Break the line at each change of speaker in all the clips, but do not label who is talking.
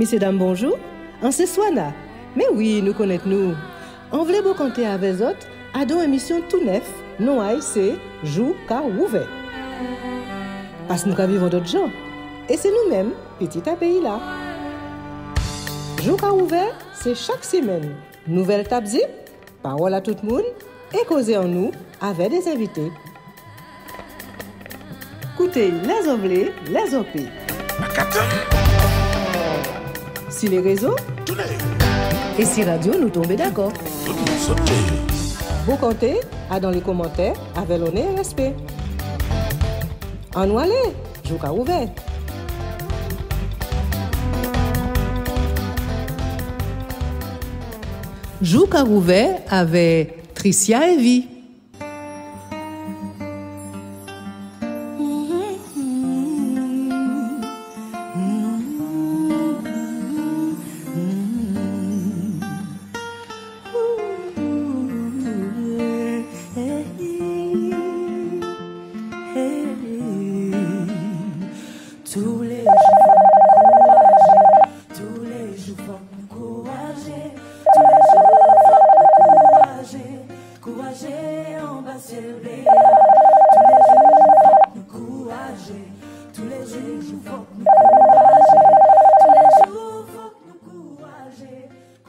Messieurs, dames, bonjour. En ce soir-là, mais oui, nous connaissons-nous. On voulait vous compter avec les autres à deux émissions tout neuf, non c'est Jou Ka Ouvert. Parce que nous vivons d'autres gens. Et c'est nous-mêmes, petit à pays là. Jou Ka Ouvert, c'est chaque semaine. Nouvelle table zip, parole à tout le monde et causer en nous avec des invités. Écoutez les Anglais, les OP. Si les réseaux et si radio nous tombent d'accord. Vous comptez à dans les commentaires avec l'honneur et respect. En nous aller, Jou Ka Ouvert. Jou Ka Ouvert avec Tricia et Vie.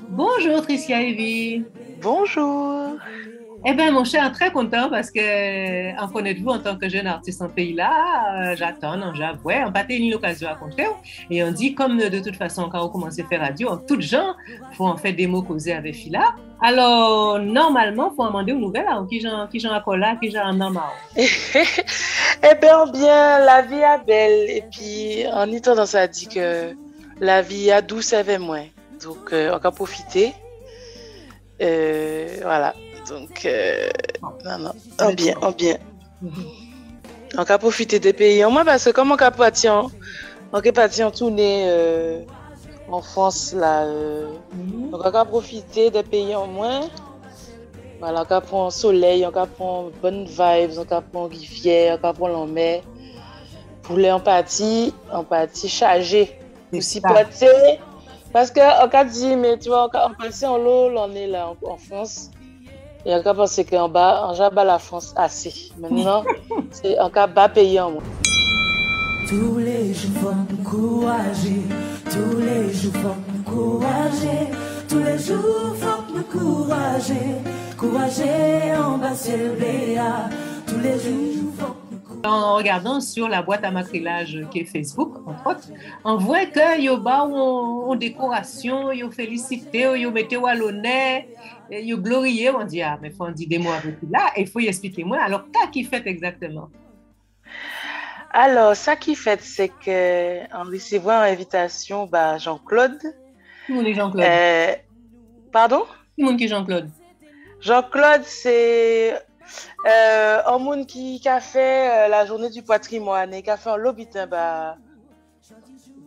Bonjour Tricia et Vie.
Bonjour.
Eh bien, mon cher, très content parce que, en connaître-vous en tant que jeune artiste en pays-là, j'attends, j'avoue, on n'a pas eu l'occasion de raconter. Et on dit, comme de toute façon, quand on commence à faire radio, en tout genre, il faut en faire des mots causés avec Fila. Alors, normalement, il faut demander aux nouvelles, qui j'en a là, qui j'en a marre.
Eh bien, la vie est belle. Et puis, en y tendance à dire que la vie est douce avec moi. Donc, on va profiter. Voilà. Donc, non, en bien. On va profiter des pays en moins parce que comme on est parti en tournée en France, là, donc on va profiter des pays en moins. Voilà, on va prendre soleil, on va prendre bonnes vibes, on va prendre rivière, on va prendre la mer. Pour les en partie chargée. Aussi porter. Parce qu'on a dit, mais tu vois, on passe en l'eau, on est là en France. Et on a pensé qu'en bas, on a la France assez. Maintenant, c'est un cas bas payé en moins.
Tous les jours, faut me courager. Tous les jours, faut me courager. Tous les jours, faut me courager. Courager en bas, c'est le béat. Tous les jours, faut
en regardant sur la boîte à maquillage qui est Facebook, entre autres, on voit que y a une décoration, y a félicité, y a mettez à l'honneur, y a glorieux, on dit, ah, mais il faut en dire des mots avec là, et il faut y expliquer moi. Alors, qu'est-ce qui fait exactement?
Alors, ça qui fait, c'est qu'en recevant l'invitation, Jean-Claude.
Qui est Jean-Claude?
Pardon?
Qui est Jean-Claude? Jean-Claude,
c'est un monde qui a fait la journée du patrimoine et qui a fait un l'Hobitin,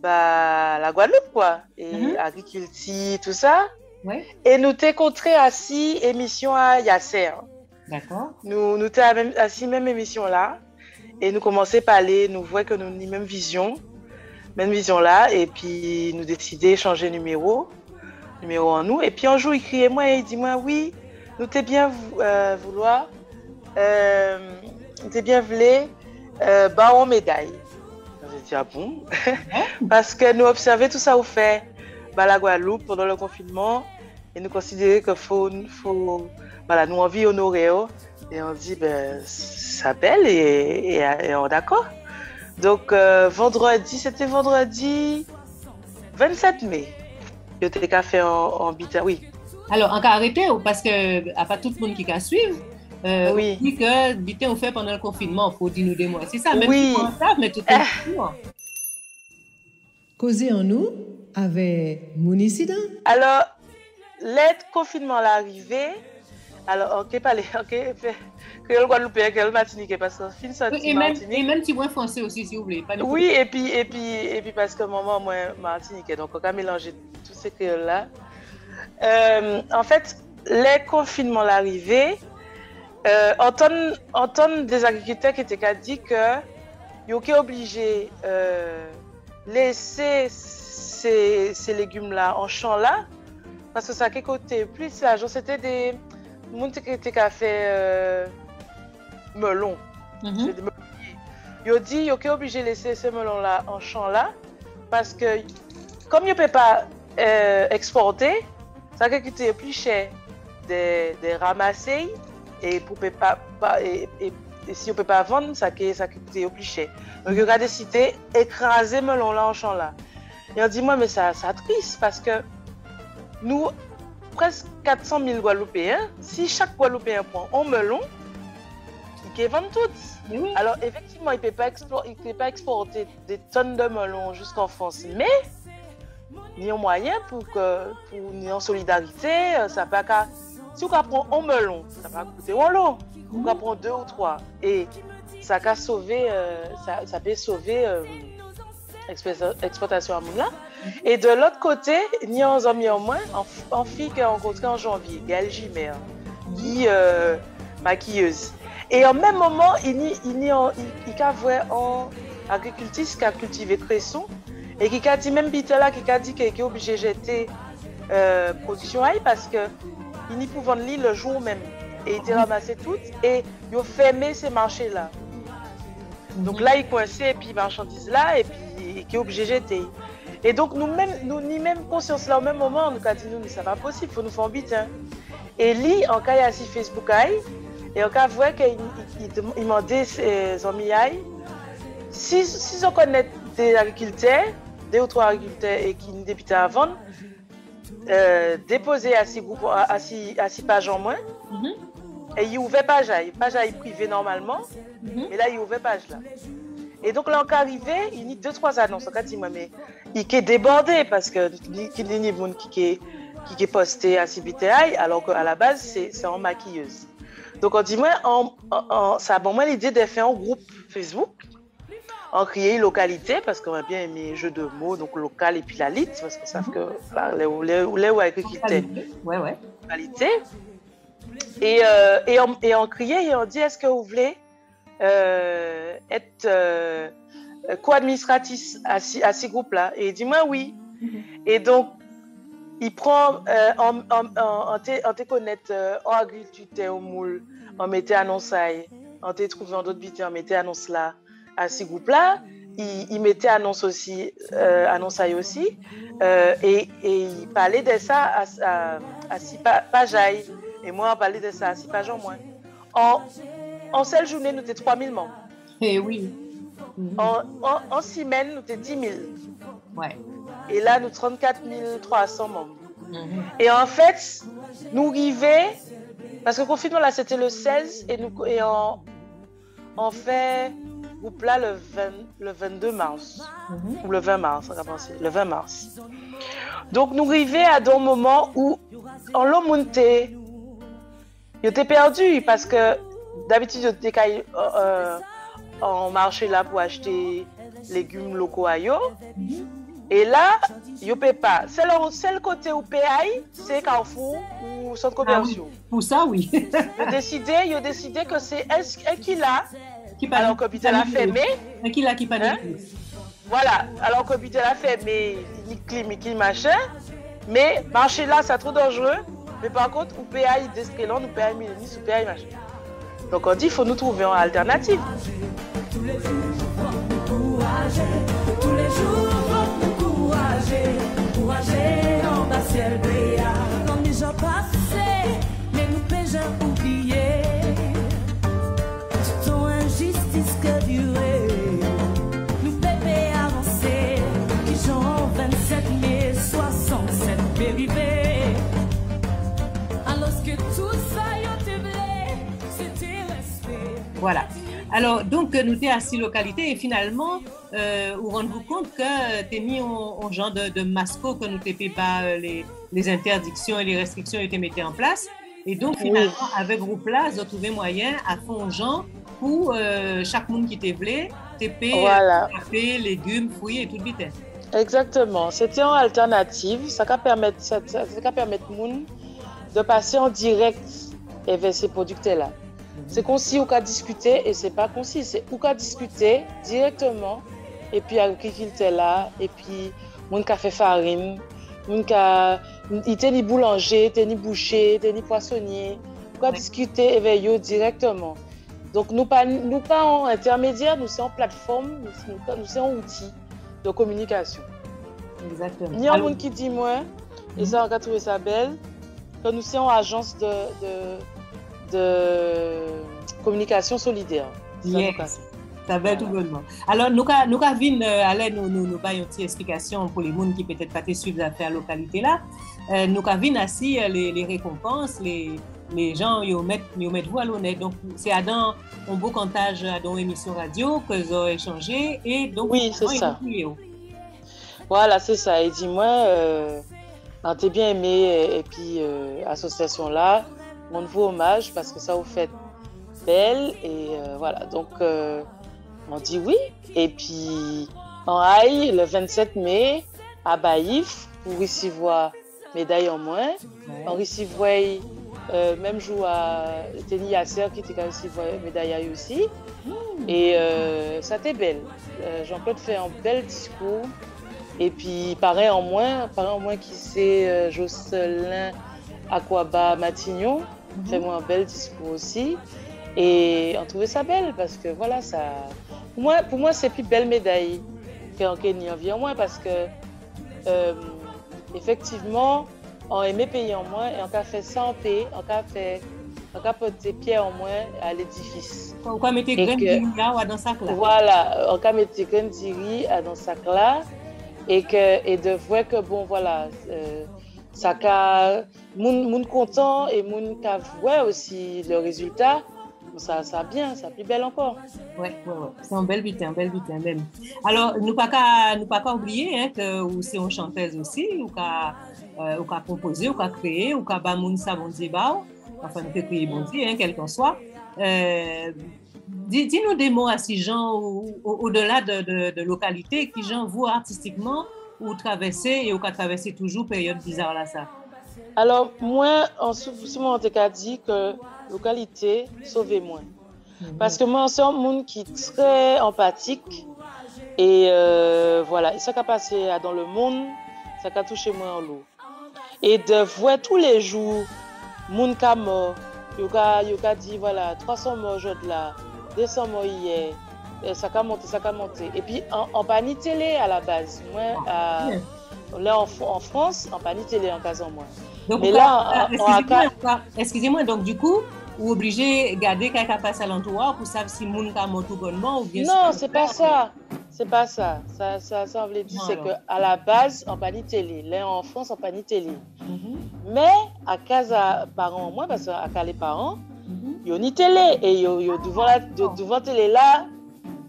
la Guadeloupe, quoi, et agriculture, tout ça.
Ouais.
Et nous t'ai contré assis émission à Yasser.
D'accord.
Nous t'ai assis même émission là. Et nous commençons à parler, nous voyons que nous avons même vision là. Et puis nous décidons de changer numéro en nous. Et puis un jour, il criait moi et il dit moi, oui, nous t'ai bien vouloir. T'es bien voulu en médaille. J'ai dit ah bon? Parce que nous observons tout ça au fait la Guadeloupe pendant le confinement et nous considérons qu'il faut voilà, nous envie honorer et on dit ça belle et on est d'accord. Donc c'était vendredi 27 mai. Je t'ai qu'à faire en bita, oui.
Alors on a arrêté parce que à pas tout le monde qui a suivre.
Oui.
On dit que bité on fait pendant le confinement, il faut dire nous des mois. C'est ça, même
oui.
si on savent, mais tout est toujours. Causer en nous avec mon incident.
Alors, le confinement l'arrivée. Alors, ok, que le Guadeloupe, que le Martinique, parce que fin sorti Martinique.
Et même petit point français aussi, si vous voulez.
Oui, et puis parce que maman, moi, Martinique, donc on a mélangé tout ce que là. En fait, le confinement l'arrivée. Entendre des agriculteurs qui étaient dit que ils étaient obligés laisser ces légumes-là en champ là, parce que ça a côté plus là, genre c'était des monde qui a fait melon. C'est des meloniers. Yo dit yo est obligé de laisser ces melons là en champ là parce que comme yo peut pas exporter, ça a coûté plus cher de ramasser et pour pas et si on peut pas vendre, ça coûte plus cher. Donc, on a décidé d'écraser le melon là en champ là. Et on dit, moi, mais ça triste parce que nous, presque 400 000 Guadeloupéens, si chaque Guadeloupéen prend un melon, il peut vendre tout. Oui. Alors, effectivement, il ne peut pas exporter des tonnes de melons jusqu'en France, mais il y a un moyen pour nous en solidarité, ça peut pas. Si on prend un melon, ça va coûter un lot. On va prendre 2 ou 3 et ça peut sauver l'exploitation à Moula. Et de l'autre côté, il y a un ami en moins, en fille qui a rencontré en janvier, Gaëlle Gimer, qui maquilleuse. Et en même moment, il a vu un agriculteur qui a cultivé cresson et qui a dit même là, qui a dit qu'il est obligé de jeter production ail parce que il n'y pouvait vendre le jour même. Et il a ramassé tout et il a fermé ces marchés-là. Donc là, il coincé, et puis il marchandise là, et puis il est obligé de jeter. Et donc, nous ni même conscience là, au même moment, nous avons dit, nous, ça va possible, il faut nous faire vite. Hein. Et lui, en cas, il y a sur Facebook, et en cas, voit qu'il demandait ses amis, si on connaît des agriculteurs, 2 ou 3 agriculteurs et qui nous débutent à vendre, déposer à 6 groupes, à 6 pages en moins. Et il ouvert page privé normalement, mais là il ouvert page là. Et donc là, on est arrivé, il y a 2-3 annonces. On a dit, mais il est débordé parce que il y a des gens qui est posté à CBTI, alors qu'à la base, c'est en maquilleuse. Donc on dit, moi, ça a bon, moi l'idée de faire un groupe Facebook, en créer une localité, parce qu'on a bien aimé les jeux de mots, donc local et puis la lit, parce qu'on savent que les ou agriculteurs.
Ouais.
Localité. Et on criait et on dit, est-ce que vous voulez être co-administratrice à ces groupes-là? Et il dit, moi, oui. Et donc, il prend, on te connaître en agriculture au moule, on mettait annonce, on te trouvé en d'autres bits, on mettait annonce là, à ces groupes-là. Il mettait annonce aussi, et il parlait de ça à 6 pages. Et moi, on parlait de ça à 6 pages en moins. En seule journée, nous étions 3000 membres.
Eh oui.
En semaine, nous étions 10 000.
Ouais.
Et là, nous 34 300 membres. Et en fait, nous arrivons, parce que le confinement, là, c'était le 16, et on fait groupe là le 22 mars. Ou le 20 mars, on va penser. Le 20 mars. Donc, nous arrivons à un moment où on l'a monté. Il était perdu parce que d'habitude, il était en marché là pour acheter légumes locaux à yo. Et là, il ne peut pas. C'est le côté où paye, c'est Carrefour ou centre commercial.
Ah oui. Pour ça, oui.
Il a décidé que c'est un qui l'a, alors que Bitel a fermé.
Un qui l'a qui pas
Voilà, alors que Bitel a fermé, il machin. Mais marché là, c'est trop dangereux. Mais par contre, on paye d'Escalon, on paye Milenis, on paye machin. Donc on dit, il faut nous trouver une alternative.
Tous les jours, faut nous courager. Tous les jours, faut nous courager. Courager en bas ciel bréa. Quand les gens passent, mais nous pégeons oubliés. Ton injustice que durer. Nous bébés avancer. Qui j'en 27 mai 67 périvés.
Voilà. Alors, donc, nous étions à 6 localités et finalement, vous rendez-vous compte que tu as mis un genre de masco que nous n'étions pas les interdictions et les restrictions étaient mises en place. Et donc, finalement, avec ce groupe-là, ils ont trouvé moyen à fond gens pour chaque monde qui voulait, café, légumes, fruits et tout le bité.
Exactement. C'était une alternative. Ça va permettre aux gens de passer en direct avec ces producteurs-là. C'est comme si on a discuté et c'est pas concis, c'est on a discuté directement et puis agriculteur là et puis moun ka fait farine, moun ka il teni boulanger, teni boucher, teni poissonnier, quoi discuter avec eux directement. Donc nous pas en intermédiaire, nous sommes en plateforme, nous sommes outils de communication.
Exactement.
Il y a un monde qui dit moi, et ça on a trouvé ça belle, que nous sommes agence de communication solidaire.
Yes. Ça va tout bonnement. Alors, nous avons aller nous faire une petite explication pour les gens qui peut-être pas suivre l'affaire localité là. Nous avons aussi les récompenses, les gens ils mettent vous à l'honneur. Donc c'est dans un beau comptage dans une émission radio que vous avez échangé et donc
oui, c'est ça. Voilà, c'est ça. Et dis-moi, t'es bien aimé et puis association là, mon nouveau hommage parce que ça vous fait belle et voilà. Donc on dit oui. Et puis on aille le 27 mai à Baïf pour recevoir médaille en moins. On recevait même jour à Teni Yasser qui était aussi médaille aussi. Et ça était belle. Jean-Claude fait un bel discours. Et puis pareil en moins qui c'est Jocelyn Aquaba Matignon fait moi un bel discours aussi. Et on trouvait ça belle parce que voilà ça. Pour moi c'est plus belle médaille qu'en Kenya environ moins parce que effectivement on aimait payer en moins et on a fait ça en paix, on a porté pierre en moins à l'édifice.
On a mis des graines de riz dans sac là.
Voilà, on a mis des graines de riz dans sac là et de voir que bon voilà ça a moun content et moun ka voit aussi le résultat. Ça bien, ça plus belle encore.
Ouais. C'est un bel butin même. Alors, nous pas qu'à oublier hein, que vous c'est une chanteuse aussi, ou qu'à composer, ou qu'à créer, ou qu'à ba moun sa bon débat, enfin nous peut créer bon Dieu, hein, quel qu'en soit. Dis-nous des mots à ces gens au-delà de localité qui gens vous artistiquement ou traverser et ou qu'à traverser toujours période bizarre là ça.
Alors moi en souvent on t'a dit que localité sauvez-moi. Parce que moi c'est un monde qui est très empathique et voilà, et ça qui a passé dans le monde, ça qui a touché moi en l'eau. Et de voir tous les jours monde qui mort, yoka dit voilà 300 morts aujourd'hui là, 200 morts hier. Ça a monté. Et puis en panique télé à la base. Moi, là en France, en panique télé en cas en moins.
Donc,
mais là,
excusez-moi, donc du coup, vous obligez de garder quelqu'un passe à l'entour pour savoir si moun ka monte bonnement ou bien.
Non, c'est pas ça. C'est pas ça. Ça veut dire c'est que à la base en panique télé. Là en France en panique télé. Mais à casa parents moi parce qu'à les parents, yo ni télé et yo devant télé là.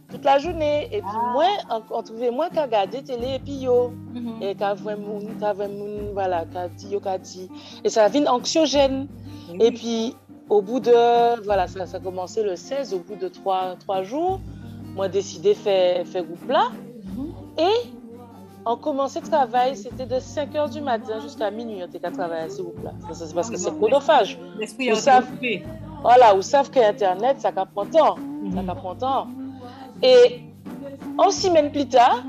Toute la journée et puis moi on trouvait moi qu'à regarder télé et puis yo et qu'à voir moun voilà qu'a dit et ça vient anxiogène et puis au bout de voilà ça a commencé le 16 au bout de 3 jours moi décidé faire groupe là et on commençait le travail c'était de 5h du matin jusqu'à minuit on était qu'à travailler à ce groupe là c'est parce que c'est chronophage vous savez que internet ça prend temps et en 6 semaines plus tard,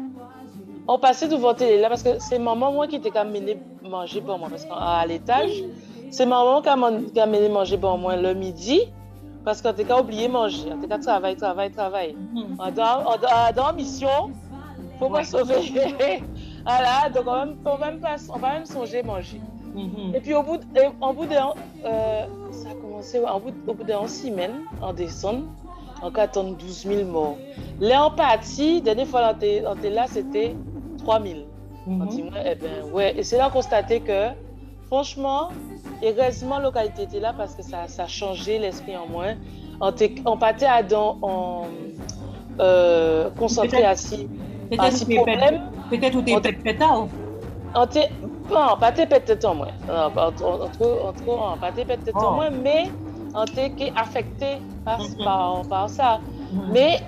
on passait devant télé là parce que c'est maman moi qui était amené manger pour moi parce qu'à l'étage, c'est maman qui a amené manger pour moi le midi parce qu'on était oublié manger, on était travailler. On dans mission, faut pas sauver. Voilà, donc on va même songer manger. Et puis au bout de ça a commencé au bout de 11 semaines en décembre. En 12 000 morts. Là, en partie, la dernière fois, on était là, c'était 3 000. On dit, ouais. Et c'est là qu'on constatait que, franchement, heureusement, la localité était là parce que ça a changé l'esprit en moi. On partait à concentré assis.
Peut-être où tu es pétard.
Non, pas peut-être en moi. On pas peut-être en moi, mais on était affecté par ça. Mais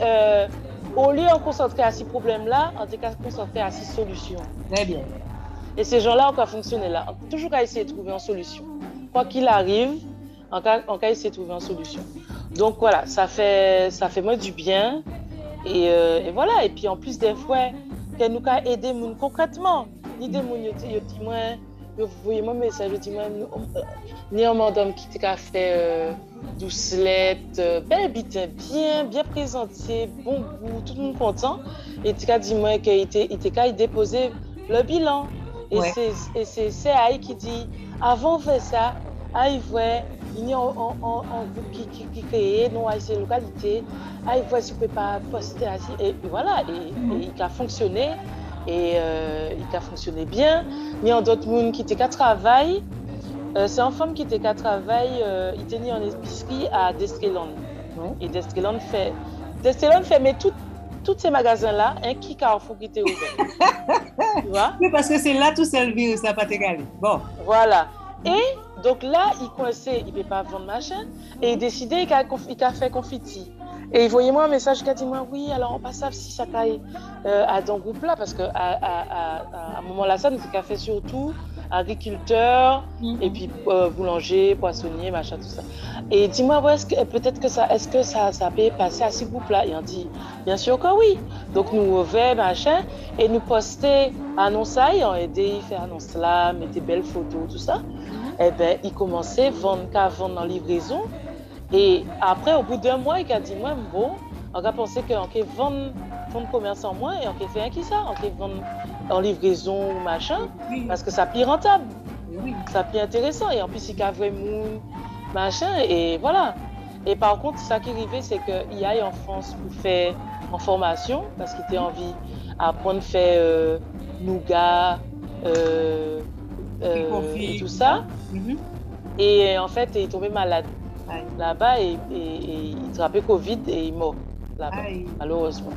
au lieu de concentrer à ces problèmes-là, on était concentré à ces solutions.
Très bien.
Et ces gens-là, on a fonctionné là. On a toujours essayé de trouver une solution. Quoi qu'il arrive, on a essayé de trouver une solution. Donc voilà, ça fait moi du bien. Et voilà. Et puis en plus des fois, que nous avons aidé les gens concrètement. Ni des gens qui disent moi, vous voyez mon message, je dis moi, ni un madame qui a fait doucelette, bien présenté, bon goût, tout le monde content. Et tu as dit moi qu'il était déposé le bilan. Et c'est Aïe qui dit, avant de faire ça, Aïe voit, il y a un groupe qui crée, non, Aïe c'est localité, Aïe voit si on ne peut pas poster ainsi. Et voilà, et il a fonctionné, et il a fonctionné bien. Il y a d'autres gens qui étaient qu'à travail. C'est une femme qui était qu'à travail, il était en épicerie à Deskeland. Et Deskeland fait, mais tous ces magasins-là, qui Carrefour qui était ouvert. Tu vois?
Oui, parce que c'est là tout seul virus, ça n'a pas égalé. Bon.
Voilà. Et donc là, il coincé, il ne peut pas vendre machin. Et il décidait qu'il a fait confiti. Et il voyait moi un message qui a dit moi, oui, alors on passe si ça caille à dans groupe là, parce qu'à un moment là, ça nous a fait surtout agriculteurs, et puis boulanger, poissonnier, machin, tout ça. Et dis-moi, ouais, peut-être que ça peut passer à ces groupes-là. Et on dit, bien sûr que oui. Donc nous ouvert, machin, et nous poster annonce ça, et on aidé, il fait annonce là, mettre des belles photos, tout ça. Et ben, il commençait à vendre en livraison. Et après, au bout d'un mois, il a dit, moi, bon, on a pensé qu'on peut vendre commerce en moins, et on peut faire un qui ça, on peut vendre en livraison ou machin, parce que ça plus rentable, ça plus intéressant, et en plus, il y a vraiment machin, et voilà. Et par contre, ça qui arrivait, c'est qu'il aille en France pour faire en formation, parce qu'il était envie d'apprendre à faire nougat, et tout ça. Et en fait, il est tombé malade là-bas, et il attrapait Covid, et il est mort là-bas, malheureusement.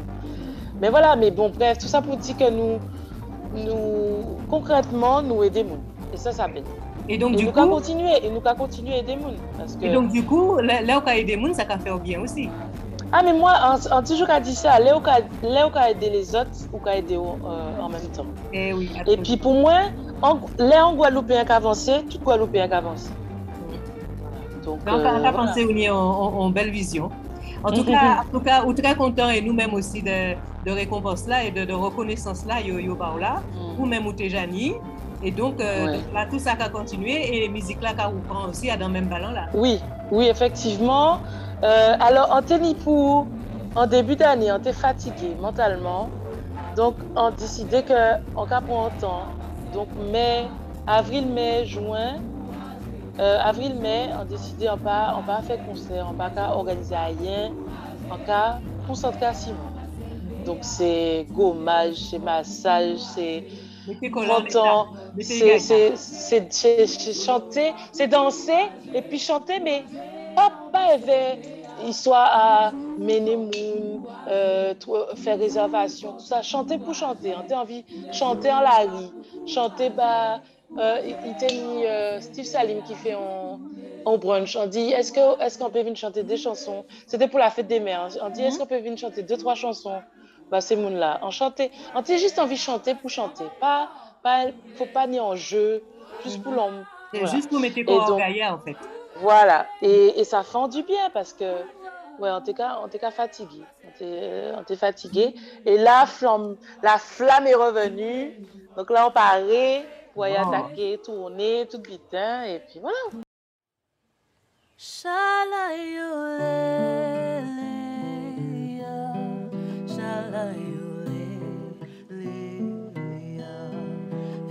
Mais voilà, mais bon, bref, tout ça pour dire que nous concrètement, nous aidons. Et ça bête.
Et donc, du coup,
nous continuer à aider les gens.
Et donc, du coup, là où on a aidé les gens, ça a fait bien aussi.
Ah, mais moi, on toujours dit ça, là où on a aidé les autres, ou on a aidé en même temps.
Et oui.
Et puis pour moi, là en Guadeloupéen qui avance, tout Guadeloupéen qui avance. Donc,
on a pensé en belle vision. En tout cas, on est très content, et nous-mêmes aussi de récompense là et de reconnaissance là, là, ou même ou Tejani. Et donc, là, tout ça a continué, et les musiques là, qu'on reprend aussi dans le même ballon là.
Oui, effectivement. Alors, en Ténipou, en début d'année, on était fatigué mentalement. Donc, on a décidé qu'on va prendre un temps. Donc, avril, mai, juin. Avril-mai, on a décidé on va faire concert, on va organiser rien, on va concentrer à 6 mois. Donc c'est gommage, c'est massage, c'est content, c'est chanter, c'est danser et puis chanter, mais pas histoire à mener moun, faire réservation, tout ça, chanter pour chanter. On a envie de chanter en la rue, chanter il t'a mis Steve Salim qui fait en brunch. On dit est-ce qu'on peut venir chanter des chansons? C'était pour la fête des mères. On dit est-ce qu'on peut venir chanter 2-3 chansons? Ces moun là. On a juste envie de chanter pour chanter. Faut pas ni en jeu, juste pour l'homme.
Voilà. Juste pour mettre quoi en gaillard en fait.
Voilà. Et ça fait du bien parce que on était fatigué. On était fatigué. Et là, la flamme est revenue. Donc là, on paraît pour y attaquer, tourner, tout vite, et puis voilà.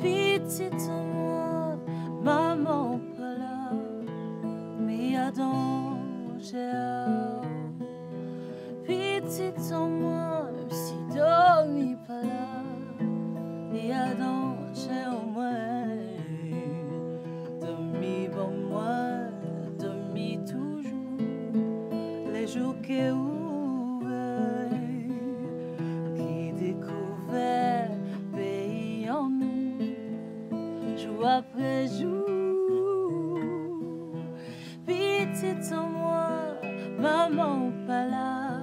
Petite moi, maman pas là, mais à danger. Petite moi, même si dormi pas là, mais à danger au moins. Dormi bon moi, dormi toujours, les jours qui ouvrent, qui découvert pays en nous, jour après jour. Petite en moi, maman pas là,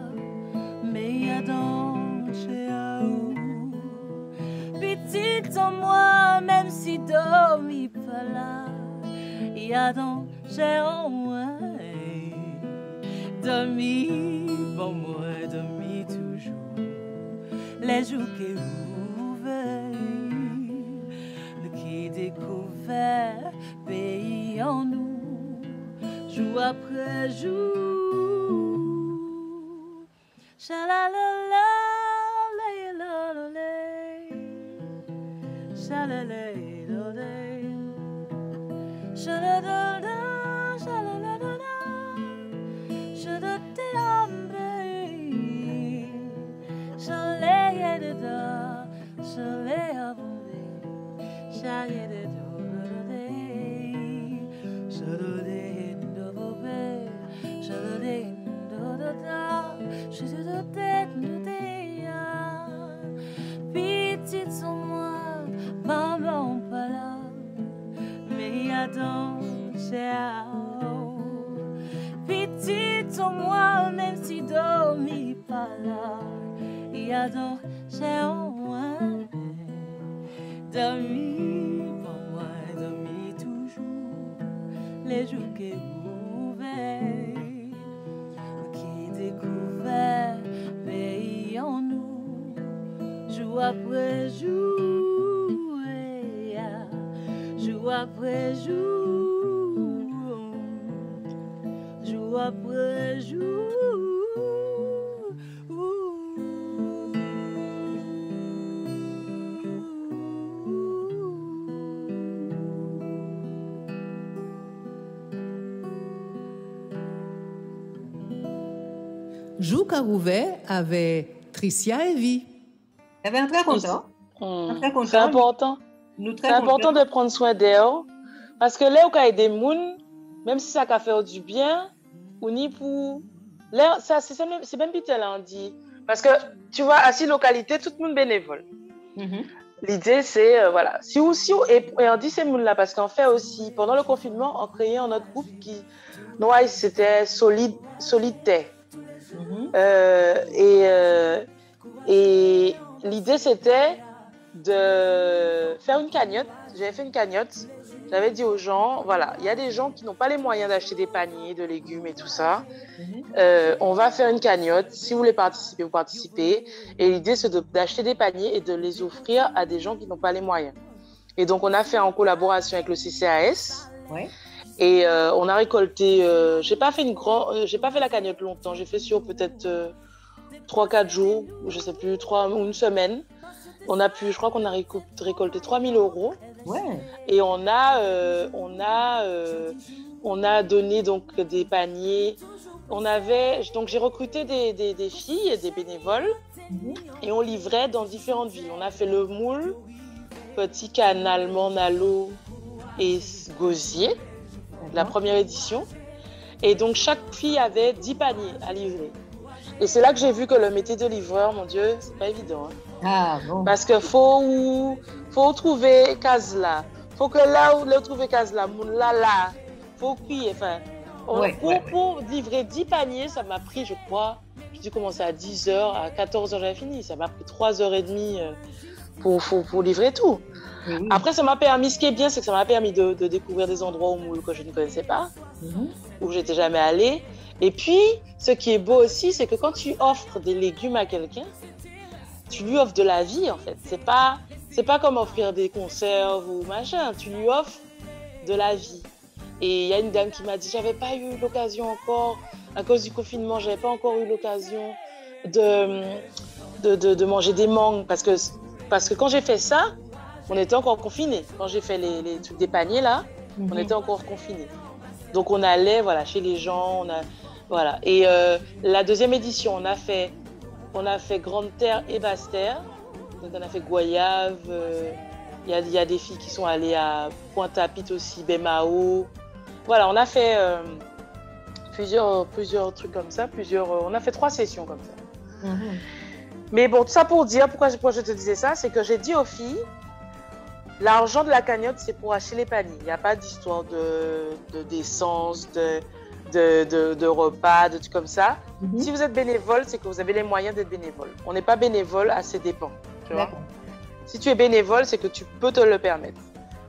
mais y a danger à où. Petite en moi, même si dormi pas là, y a danger en moi. Dormi, bon moi, dormi toujours, les jours qui ouvrent. jour. Shalalala, laylalole, shalalalole, shalalala, shalalala, shalalalala, shalayedada, shalayabole, shayedada. Petite sans moi, maman pas là, mais attends, petite sans moi, même si dormi pas là, et attends, moi, dormi pour moi, dormi toujours, les jours qui ouverts, qui découvert, pays en nous, jour après jour, jour après jour, jour après jour.
Jou Carouvet avec Tricia et Vi.
Eh bien, très content. Très content.
C'est important. C'est important de prendre soin d'elle. Parce que là, où il y a des gens, même si ça a fait du bien, ou ni pour. Là, c'est même plus tel, on dit. Parce que, tu vois, à ces localités, tout le monde bénévole. L'idée, c'est, voilà. Si on dit ces gens-là, parce qu'en fait aussi, pendant le confinement, on créait un autre groupe qui, non, c'était Solidité. Et l'idée, c'était de faire une cagnotte. J'avais fait une cagnotte. J'avais dit aux gens, voilà, il y a des gens qui n'ont pas les moyens d'acheter des paniers de légumes et tout ça. On va faire une cagnotte. Si vous voulez participer, vous participez. Et l'idée, c'est d'acheter des paniers et de les offrir à des gens qui n'ont pas les moyens. Et donc, on a fait en collaboration avec le CCAS.
Ouais.
Et on a récolté. J'ai pas fait la cagnotte longtemps. J'ai fait sur peut-être 3-4 jours, je sais plus, 3 ou une semaine. Je crois qu'on a récolté 3 000 €.
Ouais.
Et on a donné donc des paniers. Donc j'ai recruté des filles, des bénévoles, et on livrait dans différentes villes. On a fait le Moule, Petit Canal, Morne-à-l'Eau et Gosier, la première édition. Et donc chaque fille avait 10 paniers à livrer. Et c'est là que j'ai vu que le métier de livreur, mon Dieu, c'est pas évident. Hein.
Ah bon.
Parce que faut trouver case là. Faut que là où le trouver case là, là, faut crier. Enfin, pour livrer 10 paniers, ça m'a pris, je crois, j'ai dû commencer à 10h, à 14h j'avais fini. Ça m'a pris 3h30 pour livrer tout.
Oui.
Après, ça m'a permis, ce qui est bien, c'est que ça m'a permis de découvrir des endroits au Moule que je ne connaissais pas, où j'étais jamais allée. Et puis, ce qui est beau aussi, c'est que quand tu offres des légumes à quelqu'un, tu lui offres de la vie, en fait. C'est pas comme offrir des conserves ou machin. Tu lui offres de la vie. Et il y a une dame qui m'a dit, j'avais pas eu l'occasion encore, à cause du confinement, j'avais pas encore eu l'occasion de manger des mangues. Parce que quand j'ai fait ça, on était encore confinés. Quand j'ai fait les trucs des paniers, là, on était encore confinés. Donc, on allait, voilà, chez les gens, voilà. Et la deuxième édition, on a fait Grande Terre et Basse Terre. Donc, on a fait Goyave. Il y a des filles qui sont allées à Pointe-à-Pitre aussi, Bemao. Voilà, on a fait plusieurs trucs comme ça. On a fait 3 sessions comme ça. Mais bon, tout ça pour dire, pourquoi je te disais ça, c'est que j'ai dit aux filles, l'argent de la cagnotte, c'est pour acheter les paniers. Il n'y a pas d'histoire d'essence, de repas, de trucs comme ça. Si vous êtes bénévole, c'est que vous avez les moyens d'être bénévole. On n'est pas bénévole à ses dépens. Tu vois ? Si tu es bénévole, c'est que tu peux te le permettre.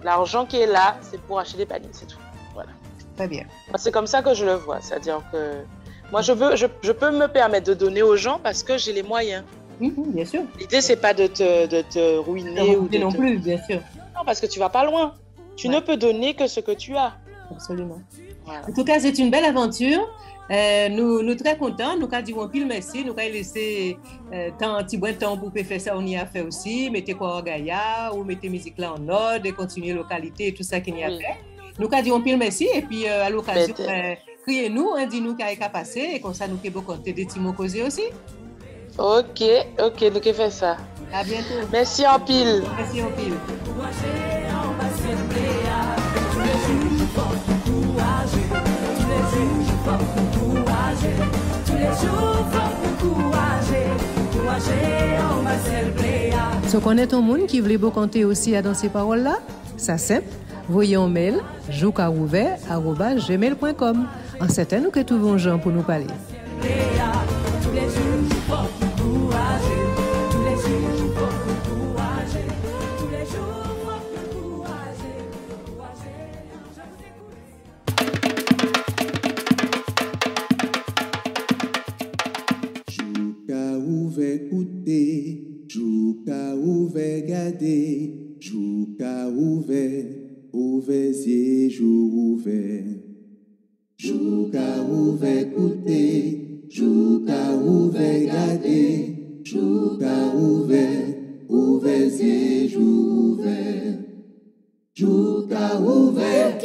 L'argent qui est là, c'est pour acheter des paniers, c'est tout. Voilà.
Très bien.
C'est comme ça que je le vois. C'est-à-dire que moi, je peux me permettre de donner aux gens parce que j'ai les moyens.
Bien sûr.
L'idée, c'est pas de te ruiner ou
non plus, bien sûr.
Non, parce que tu vas pas loin. Tu ne peux donner que ce que tu as.
Absolument.
Voilà.
En tout cas, c'est une belle aventure. Nous très contents, nous avons dit pile merci, nous avons laissé un petit bon temps pour faire ça, on y a fait aussi, mettez quoi en Gaïa, ou mettez musique là en ordre, et continuer localité et tout ça qu'il y a fait. Nous avons dit pile merci, et puis à l'occasion, criez-nous, dis-nous qu'il y a passé, et comme ça nous pouvons compter des petits mots causés aussi.
Ok, nous avons fait ça.
À bientôt.
Merci en pile.
Merci en pile.
So connaît un monde qui voulait beau compter aussi à dans ces paroles-là? Ça simple. Voyez un mail joukarouvet@gmail.com. En certain nous que trouvons gens pour nous parler.
Jouka ouvert garder, jouka ouvert, ouvert yeux jour ouvert. Jouka ouvert écouter, jouka ouvert garder, jouka ouvert, ouvert yeux jour ouvert. Jouka ouvert.